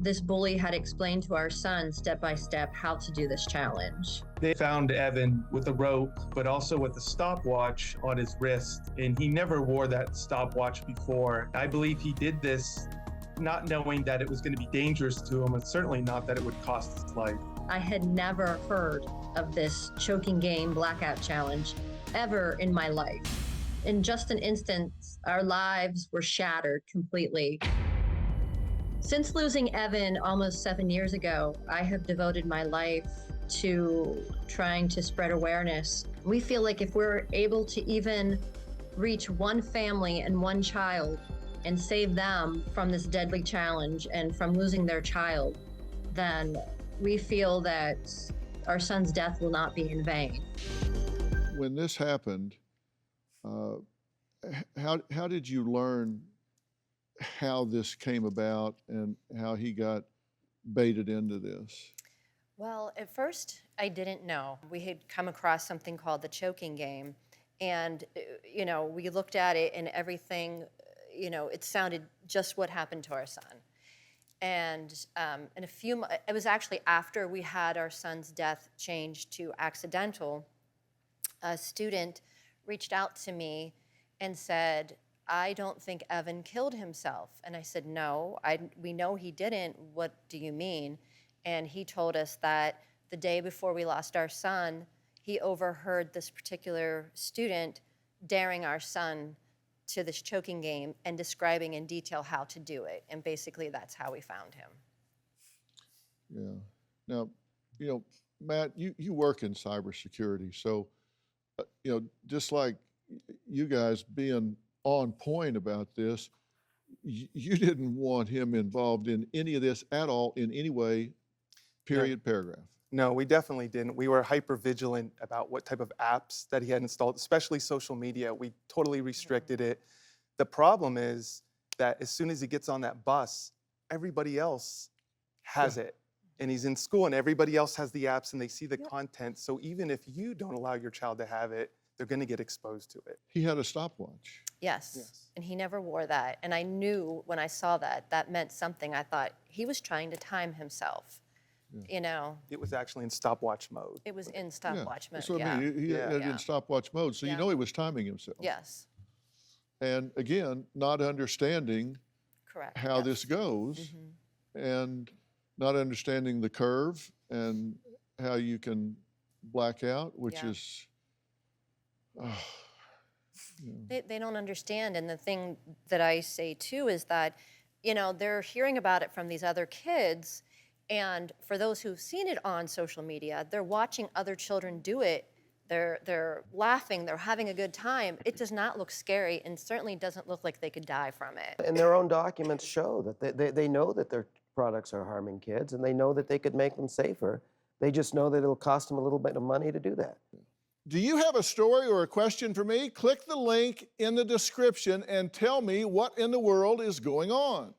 This bully had explained to our son step by step how to do this challenge. They found Evan with a rope, but also with a stopwatch on his wrist, and he never wore that stopwatch before. I believe he did this not knowing that it was going to be dangerous to him, and certainly not that it would cost his life. I had never heard of this choking game blackout challenge ever in my life. In just an instant, our lives were shattered completely. Since losing Evan almost 7 years ago, I have devoted my life to trying to spread awareness. We feel like if we're able to even reach one family and one child and save them from this deadly challenge and from losing their child, then we feel that our son's death will not be in vain. When this happened, how did you learn how this came about and how he got baited into this? Well, at first, I didn't know. We had come across something called the choking game, and we looked at it, and everything, it sounded just what happened to our son. And it was actually after we had our son's death changed to accidental. A student reached out to me and said, "I don't think Evan killed himself." And I said, "No, we know he didn't. What do you mean?" And he told us that the day before we lost our son, he overheard this particular student daring our son to this choking game and describing in detail how to do it. And basically that's how we found him. Yeah. Now, Matt, you work in cybersecurity. So, just like you guys being on point about this, you didn't want him involved in any of this at all in any way, period, paragraph. No, we definitely didn't. We were hyper vigilant about what type of apps that he had installed, especially social media. We totally restricted it. The problem is that as soon as he gets on that bus, everybody else has it. And he's in school and everybody else has the apps and they see the content. So even if you don't allow your child to have it, they're going to get exposed to it. He had a stopwatch. Yes. And he never wore that. And I knew when I saw that meant something. I thought he was trying to time himself. It was actually in stopwatch mode. It was in stopwatch mode. So I mean, he had it in stopwatch mode. So you know he was timing himself. Yes. And again, not understanding Correct. how this goes, and not understanding the curve and how you can black out, which is. They don't understand. And the thing that I say too is that, they're hearing about it from these other kids. And for those who've seen it on social media, they're watching other children do it. They're laughing, they're having a good time. It does not look scary and certainly doesn't look like they could die from it. And their own documents show that they know that their products are harming kids and they know that they could make them safer. They just know that it'll cost them a little bit of money to do that. Do you have a story or a question for me? Click the link in the description and tell me what in the world is going on.